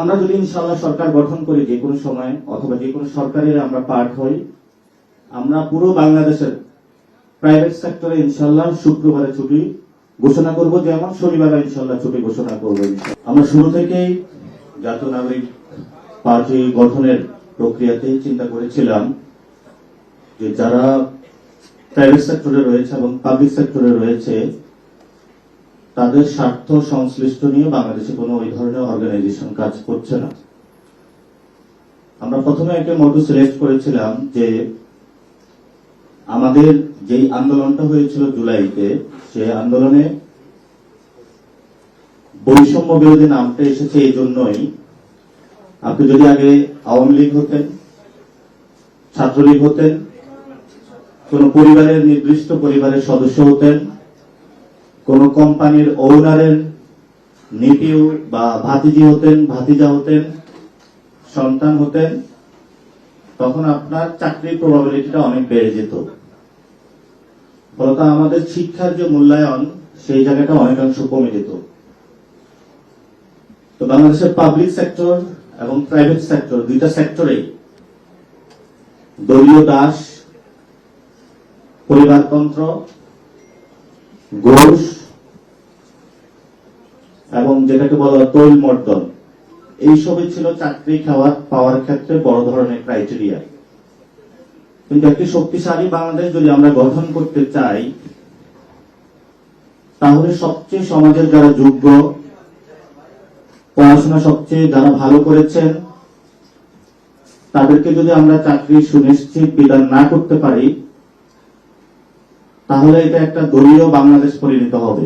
আমরা যদি ইনশাআল্লাহ সরকার গঠন করি যে কোনো সময় অথবা যে কোনো সরকারের আমরা পার্ট হই, আমরা পুরো বাংলাদেশের প্রাইভেট সেক্টরে ইনশাআল্লাহ শুক্রবারে ছুটি ঘোষণা করব, যেমন শনিবারে ইনশাআল্লাহ ছুটি ঘোষণা করব। আমরা শুরু থেকেই জাতীয় নাগরিক পার্টি গঠনের প্রক্রিয়াতে চিন্তা করেছিলাম যে যারা প্রাইভেট সেক্টরে রয়েছে এবং পাবলিক সেক্টরে রয়েছে তাদের স্বার্থ সংশ্লিষ্ট নিয়ে বাংলাদেশে কোনো ওই ধরনের অর্গানাইজেশন কাজ করছে না। আমরা প্রথমে একটা মডেল সিলেক্ট করেছিলাম যে আমাদের যেই আন্দোলনটা হয়েছিল জুলাইতে, সেই আন্দোলনে বৈষম্য বিরোধী নামটা এসেছে এই জন্যই, আপনি যদি আগে আওয়ামী লীগ হতেন, ছাত্রলীগ হতেন, কোন পরিবারের নির্দিষ্ট পরিবারের সদস্য হতেন, কোন কোম্পানির ওনারের নিপিউ বা ভাতিজি হতেন, ভাতিজা হতেন, সন্তান হতেন, তখন আপনার চাকরির প্রবাবিলিটিটা অনেক বেড়ে যেত। ফলত আমাদের শিক্ষার যে মূল্যায়ন সেই জায়গাটা অনেকাংশ কমে যেত। তো বাংলাদেশের পাবলিক সেক্টর এবং প্রাইভেট সেক্টর দুইটা সেক্টরেই দলীয় দাস, পরিবারতন্ত্র, ঘোষ এবং যেটাকে বলা হয় তৈল মর্দন, এইসবই ছিল চাকরি পাওয়ার ক্ষেত্রে বড় ধরনের ক্রাইটেরিয়া। কিন্তু একটি শক্তিশালী বাংলাদেশ যদি আমরা গঠন করতে চাই, তাহলে সবচেয়ে সমাজের যারা যোগ্য, পড়াশোনা সবচেয়ে যারা ভালো করেছেন, তাদেরকে যদি আমরা চাকরি সুনিশ্চিত বিধান না করতে পারি, তাহলে এটা একটা দলীয় বাংলাদেশ পরিণত হবে,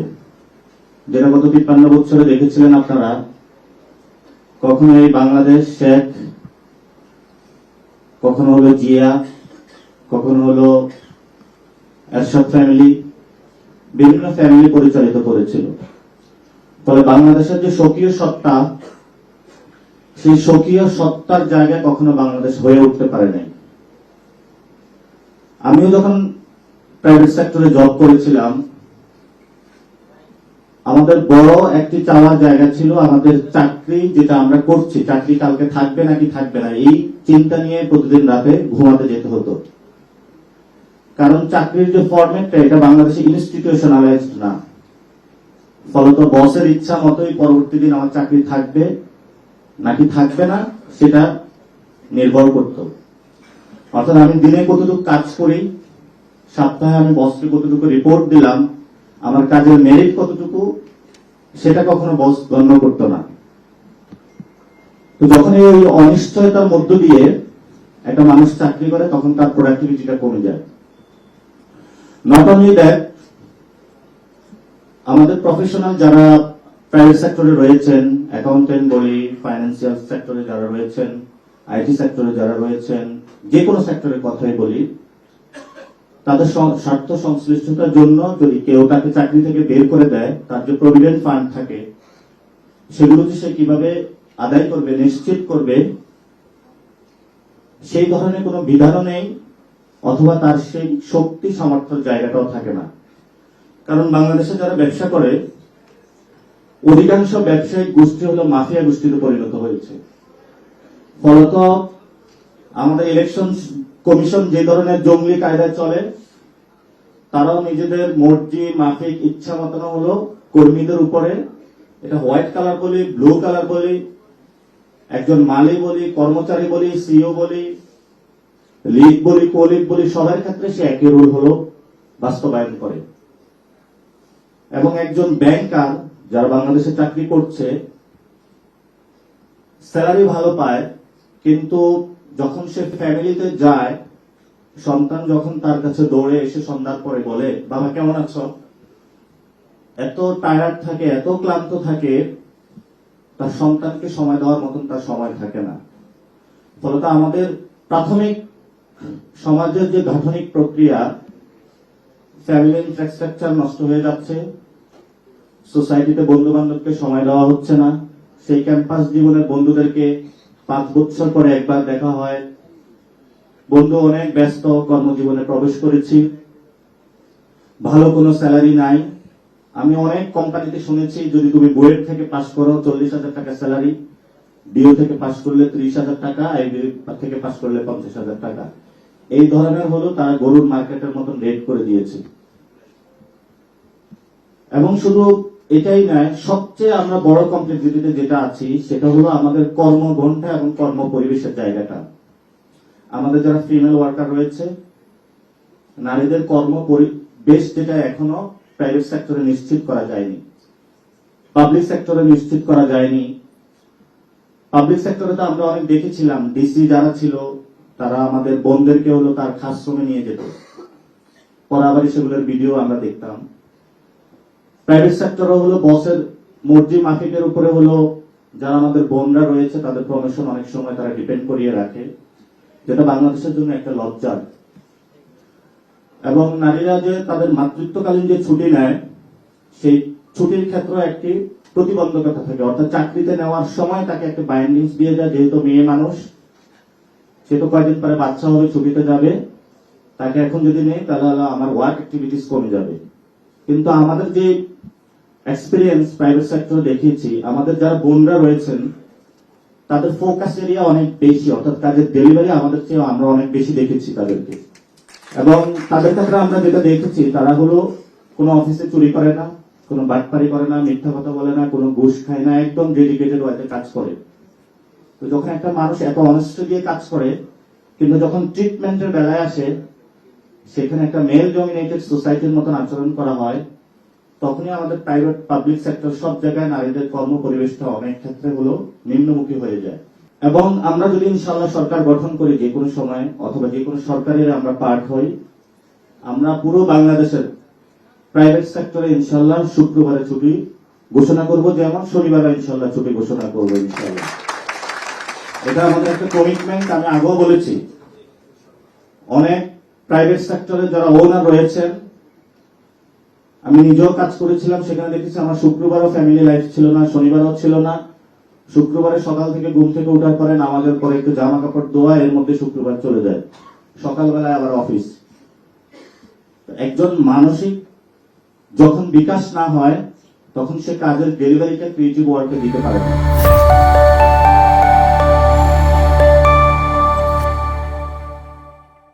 যেটা গত ৫৩ বছরে দেখেছিলেন আপনারা। কখনো এই বাংলাদেশ শেখ, কখনো হলো জিয়া, কখনো হলো এরশাদ ফ্যামিলি, বিভিন্ন ফ্যামিলি পরিচালিত করেছিল। ফলে বাংলাদেশের যে স্বকীয় সত্তা, সেই স্বকীয় সত্তার জায়গায় কখনো বাংলাদেশ হয়ে উঠতে পারে নাই। আমিও যখন প্রাইভেট সেক্টরে জব করেছিলাম, আমাদের বড় একটি চাওয়ার জায়গা ছিল আমাদের চাকরি যেটা আমরা করছি, চাকরি কালকে থাকবে নাকি থাকবে না, এই চিন্তা নিয়ে প্রতিদিন রাতে ঘুমাতে যেতে হতো। কারণ চাকরির যে ফরম্যাটটা, এটা বাংলাদেশে ইনস্টিটিউশনালাইজড না। ফলত বসের ইচ্ছা মতোই পরবর্তী দিন আমার চাকরি থাকবে নাকি থাকবে না সেটা নির্ভর করত। অর্থাৎ আমি দিনে কতটুকু কাজ করি, সপ্তাহে আমি বসকে কতটুকু রিপোর্ট দিলাম, আমার কাজের মেরিট কতটুকু, সেটা কখনো বস গণ্য করতো না। তো যখন এই অনিশ্চয়তার মধ্য দিয়ে একটা মানুষ চাকরি করে, তখন তার প্রোডাক্টিভিটিটা কমে যায়। নট অনলি দ্যাট, আমাদের প্রফেশনাল যারা প্রাইভেট সেক্টরে রয়েছেন, অ্যাকাউন্টেন্ট বলি, ফাইন্যান্সিয়াল সেক্টরে যারা রয়েছেন, আইটি সেক্টরে যারা রয়েছেন, যে কোনো সেক্টরের কথাই বলি, তাদের স্বার্থ সংশ্লিষ্টতার জন্য যদি কেউ তাকে চাকরি থেকে বের করে দেয়, তার যে প্রভিডেন্ট ফান্ড থাকে সেগুলো যে সে কিভাবে আদায় করবে, নিশ্চিত করবে, সেই ধরনের কোনো বিধানও নেই, অথবা তার সেই শক্তি সামর্থ্যের জায়গাটাও থাকে না। কারণ বাংলাদেশে যারা ব্যবসা করে, অধিকাংশ ব্যবসায়িক গোষ্ঠী হলো মাফিয়া গোষ্ঠীতে পরিণত হয়েছে। ফলত আমাদের ইলেকশন কমিশন যে ধরনের জঙ্গলি কায়দায় চলে, তারাও নিজেদের মর্জি মাফিক ইচ্ছা মতন হলো কর্মীদের উপরে, এটা হোয়াইট কালার বলি, ব্লু কালার বলি, একজন মালি বলি, কর্মচারী বলি, সিইও বলি, লিগ বলি, কোলিগ বলি, সবার ক্ষেত্রে সে একই রুল হলো বাস্তবায়ন করে। এবং একজন ব্যাংকার যারা বাংলাদেশে চাকরি করছে, স্যালারি ভালো পায়, কিন্তু যখন সে ফ্যামিলিতে যায়, সন্তান যখন তার কাছে দৌড়ে এসে সন্ধ্যার পরে বলে, বাবা কেমন আছো, এত টায়ার্ড থাকে, এত ক্লান্ত থাকে, তার সন্তানকে সময় দেওয়ার মতন তার সময় থাকে না। ফলত আমাদের প্রাথমিক সমাজের যে গাঠনিক প্রক্রিয়া, ফ্যামিলি ইনফ্রাস্ট্রাকচার নষ্ট হয়ে যাচ্ছে, সোসাইটিতে বন্ধু বান্ধবকে সময় দেওয়া হচ্ছে না, সেই ক্যাম্পাস জীবনের বন্ধুদেরকে 5 বছর পরে একবার দেখা হয়, বন্ধু অনেক ব্যস্ত কর্মজীবনে প্রবেশ করেছি, ভালো কোনো স্যালারি নাই। আমি অনেক কোম্পানিতে শুনেছি যদি তুমি বুয়েট থেকে পাশ করো 40,000 টাকা স্যালারি, ডিও থেকে পাশ করলে 30,000 টাকা, আইবি থেকে পাশ করলে 50,000 টাকা। এই ধরনের হলো তারা গরুর মার্কেটের মতন রেট করে দিয়েছে। এবং শুধু এটাই নয়, সবচেয়ে আমরা বড় কমপ্লেক্সিটিতে যেটা আছি সেটা হলো আমাদের কর্মঘণ্টা এবং কর্ম পরিবেশের জায়গাটা। আমাদের যারা ফিমেল ওয়ার্কার রয়েছে, নারীদের কর্ম পরিবেশ যেটা এখনো প্রাইভেট সেক্টরে নিশ্চিত করা যায়নি, পাবলিক সেক্টরে নিশ্চিত করা যায়নি। পাবলিক সেক্টরে তো আমরা অনেক দেখেছিলাম, ডিসি যারা ছিল তারা আমাদের বোনদেরকে হলো তার খাস রুমে নিয়ে যেত, পরে আবার সেগুলোর ভিডিও আমরা দেখতাম। প্রাইভেট সেক্টরে হলো বসের মর্জি মাফিকের উপরে হলো যারা আমাদের বোনরা রয়েছে তাদের প্রমোশন অনেক সময় তারা ডিপেন্ড করিয়ে রাখে, যেটা বাংলাদেশের জন্য একটা লজ্জার। এবং নারীরা যে তাদের মাতৃত্বকালীন যে ছুটি নেয়, সেই ছুটির ক্ষেত্রে একটি প্রতিবন্ধকতা থাকে, অর্থাৎ চাকরিতে নেওয়ার সময় তাকে একটা বাইন্ডিংস দিয়ে যায়, যেহেতু মেয়ে মানুষ, সে তো কয়েকদিন পরে বাচ্চা হবে, ছুটিতে যাবে, তাকে এখন যদি নেই তাহলে আমার ওয়ার্ক অ্যাক্টিভিটিস কমে যাবে। কিন্তু আমাদের যে এক্সপিরিয়েন্স প্রাইভেট সেক্টরে দেখিয়েছি, আমাদের যারা বোনরা রয়েছেন তাদের ফোকাস এরিয়া অনেক বেশি, অর্থাৎ কাজের ডেলিভারি আমাদের চেয়ে আমরা অনেক বেশি দেখেছি তাদেরকে। এবং তাদের ক্ষেত্রে আমরা যেটা দেখেছি, তারা হলো কোনো অফিসে চুরি করে না, কোনো বাটপারি করে না, মিথ্যা কথা বলে না, কোনো ঘুষ খায় না, একদম ডেডিকেটেড ওয়াইতে কাজ করে। তো যখন একটা মানুষ এত অনেস্ট দিয়ে কাজ করে, কিন্তু যখন ট্রিটমেন্টের বেলায় আসে, সেখানে একটা মেল ডমিনেটেড সোসাইটির মতন আচরণ করা হয়, তখনই আমাদের প্রাইভেট পাবলিক সেক্টর সব জায়গায় নারীদের কর্ম পরিবেশটা অনেক ক্ষেত্রে হলো নিম্নমুখী হয়ে যায়। এবং আমরা যদি ইনশাআল্লাহ সরকার গঠন করি যে কোনো সময়, অথবা যে কোনো সরকারের আমরা পার্ট হই, আমরা পুরো বাংলাদেশের প্রাইভেট সেক্টরে ইনশাআল্লাহ শুক্রবারে ছুটি ঘোষণা করব, যেমন শনিবারে ইনশাআল্লাহ ছুটি ঘোষণা করবো ইনশাআল্লাহ। এটা আমাদের একটা কমিটমেন্ট। আমি আগেও বলেছি, অনেক প্রাইভেট সেক্টরে যারা ওনার রয়েছেন, আমি নিজেও কাজ করেছিলাম, সেখানে দেখেছি আমার শুক্রবারও ফ্যামিলি লাইফ ছিল না, শনিবারও ছিল না। শুক্রবারে সকাল থেকে ঘুম থেকে ওঠার পরে নামাজের পরে একটু জামা কাপড় ধোয়া, এর মধ্যে শুক্রবার চলে যায়, সকালবেলায় আবার অফিস। একজন মানসিক যখন বিকাশ না হয়, তখন সে কাজের ডেলিভারিটা ক্রিয়েটিভ ওয়ার্কে দিতে পারে না।